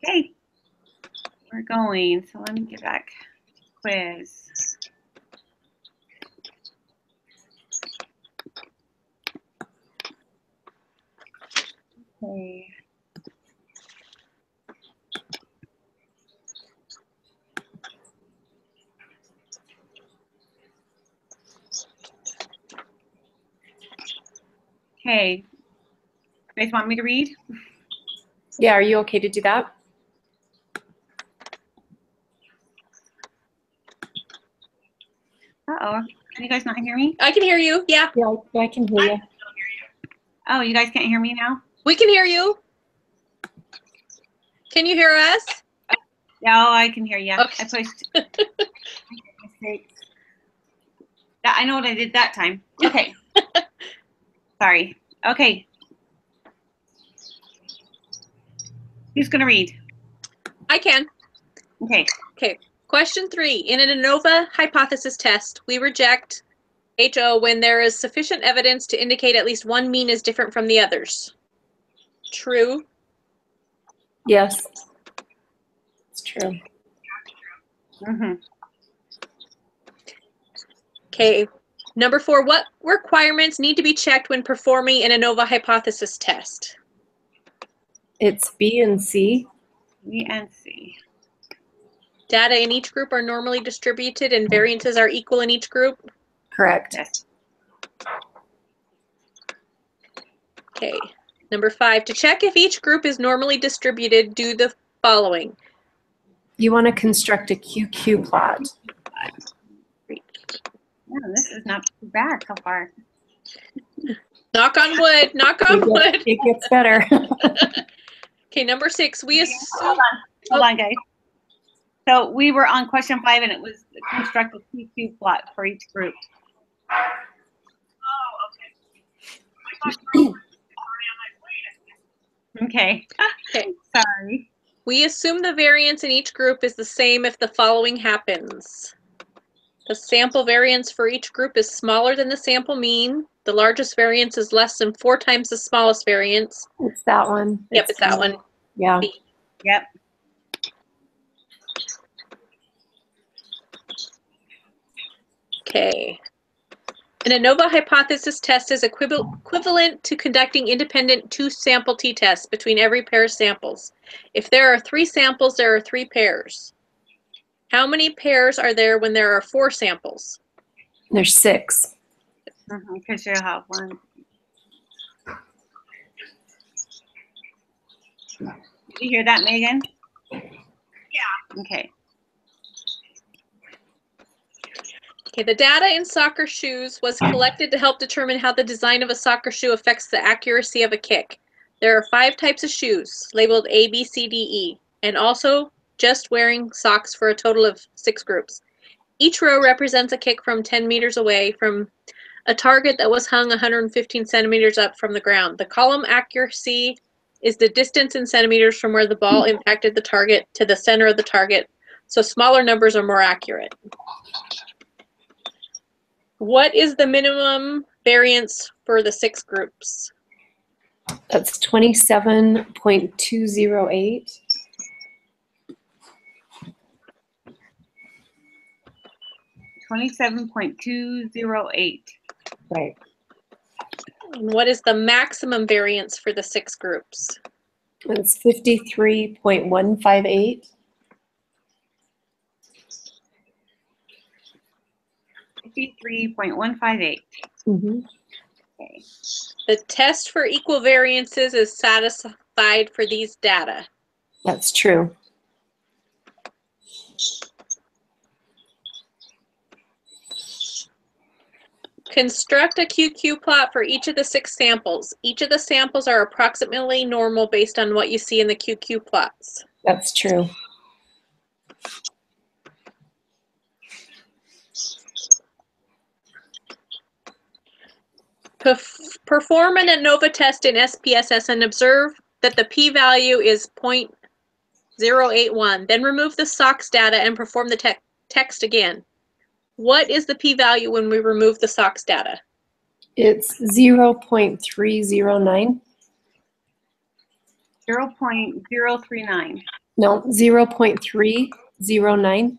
Okay, we're going. So let me get back to quiz. Okay. Okay. You guys want me to read? Yeah, are you okay to do that? Uh-oh. Can you guys not hear me? I can hear you. Yeah. Yeah, I can hear you. Oh, you guys can't hear me now? We can hear you. Can you hear us? No, I can hear you. Okay. I pushed. I know what I did that time. Okay. Sorry. Okay. Who's going to read? I can. Okay. Okay. Question 3. In an ANOVA hypothesis test, we reject HO when there is sufficient evidence to indicate at least one mean is different from the others. True. Yes, it's true. Mm-hmm. Okay. Number 4. What requirements need to be checked when performing an ANOVA hypothesis test? It's B and C. B and C. Data in each group are normally distributed and variances are equal in each group. Correct. Yes. Okay. Number 5. To check if each group is normally distributed, do the following. You want to construct a QQ plot. Yeah, this is not too bad so far. Knock on wood. Knock on wood. It gets better. Okay, number 6. We assume. Hold on, guys. So we were on question 5, and it was construct a QQ plot for each group. Okay. Okay. Sorry. We assume the variance in each group is the same if the following happens. The sample variance for each group is smaller than the sample mean. The largest variance is less than 4 times the smallest variance. It's that one. Yep, it's that one. Yeah. B. Yep. Okay. An ANOVA hypothesis test is equivalent to conducting independent 2-sample t-tests between every pair of samples. If there are 3 samples, there are 3 pairs. How many pairs are there when there are 4 samples? There's 6. Because you'll have one. Did you hear that, Megan? Yeah. Okay. Okay, the data in soccer shoes was collected to help determine how the design of a soccer shoe affects the accuracy of a kick. There are 5 types of shoes, labeled A, B, C, D, E, and also just wearing socks for a total of 6 groups. Each row represents a kick from 10 meters away from a target that was hung 115 centimeters up from the ground. The column accuracy is the distance in centimeters from where the ball impacted the target to the center of the target, so smaller numbers are more accurate. What is the minimum variance for the 6 groups? That's 27.208. $27.208. Right. And what is the maximum variance for the 6 groups? It's 53.158. 53.158. Mm-hmm. Okay. The test for equal variances is satisfied for these data. That's true. Construct a QQ plot for each of the 6 samples. Each of the samples are approximately normal based on what you see in the QQ plots. That's true. Perform an ANOVA test in SPSS and observe that the p-value is 0.081. Then remove the SOX data and perform the text again. What is the p-value when we remove the SOX data? It's 0.309. 0.039. No, 0.309.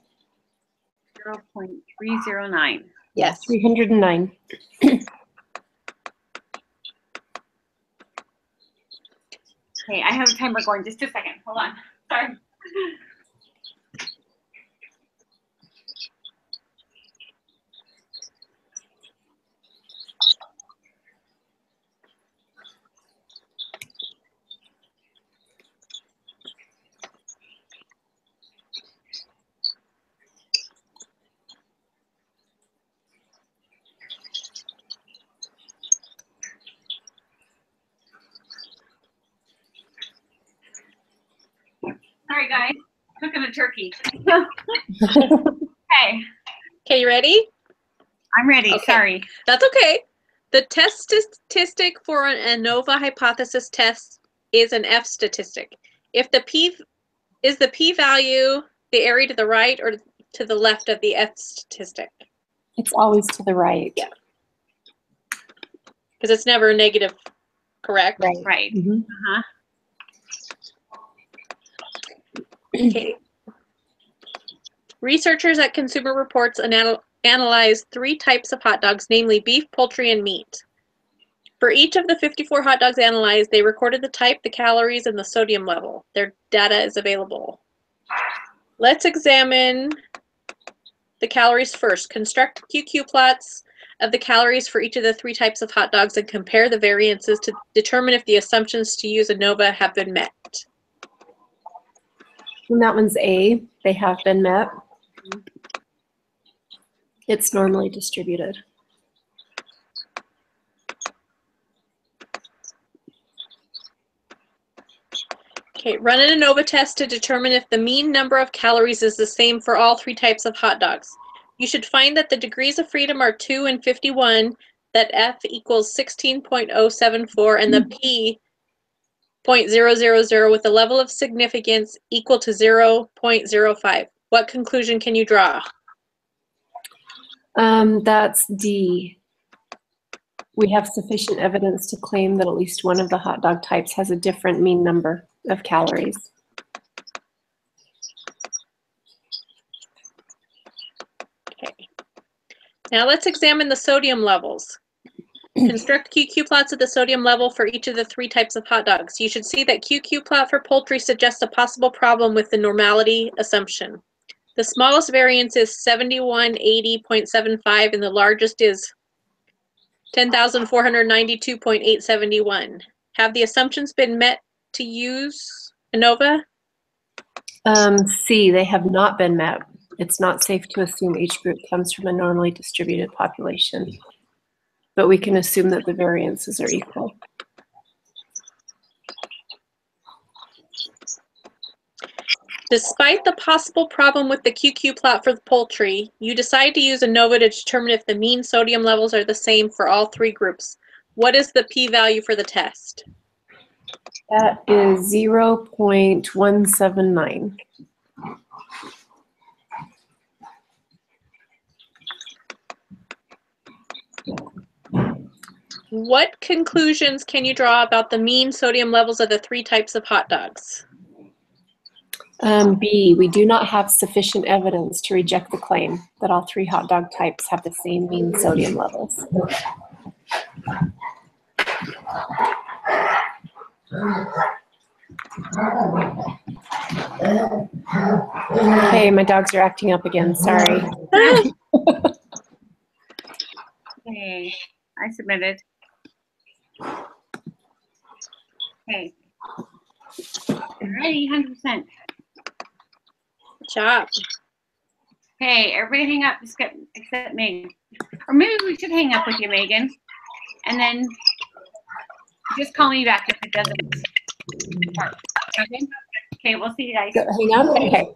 0.309. Yes. 309. Okay, I have a timer going. Just a second. Hold on. Sorry. Sorry, guys. Cooking a turkey. Okay, Okay, you ready? I'm ready. Okay. Sorry. That's okay. The test statistic for an ANOVA hypothesis test is an F statistic. If the p-value the area to the right or to the left of the F statistic? It's always to the right. Yeah. Because it's never negative, correct? Right. Right. Mhm. Uh-huh. Okay. Researchers at Consumer Reports analyzed 3 types of hot dogs, namely beef, poultry, and meat. For each of the 54 hot dogs analyzed, they recorded the type, the calories, and the sodium level. Their data is available. Let's examine the calories first. Construct QQ plots of the calories for each of the 3 types of hot dogs and compare the variances to determine if the assumptions to use ANOVA have been met. And that one's A. They have been met. It's normally distributed. Okay, run an ANOVA test to determine if the mean number of calories is the same for all 3 types of hot dogs. You should find that the degrees of freedom are 2 and 51, that F equals 16.074, and the P 0.000 with a level of significance equal to 0.05. What conclusion can you draw? That's D. We have sufficient evidence to claim that at least one of the hot dog types has a different mean number of calories. Okay. Now let's examine the sodium levels. Construct QQ plots of the sodium level for each of the 3 types of hot dogs. You should see that QQ plot for poultry suggests a possible problem with the normality assumption. The smallest variance is 7180.75 and the largest is 10,492.871. Have the assumptions been met to use ANOVA? C, they have not been met. It's not safe to assume each group comes from a normally distributed population, but we can assume that the variances are equal. Despite the possible problem with the QQ plot for the poultry, you decide to use ANOVA to determine if the mean sodium levels are the same for all 3 groups. What is the p-value for the test? That is 0.179. What conclusions can you draw about the mean sodium levels of the 3 types of hot dogs? B, we do not have sufficient evidence to reject the claim that all 3 hot dog types have the same mean sodium levels. Okay, my dogs are acting up again, sorry. Okay, I submitted. Okay. Ready, 100%. Good job. Okay, everybody hang up except Megan. Or maybe we should hang up with you, Megan. And then just call me back if it doesn't work. Okay? Okay, we'll see you guys. Hang on, okay.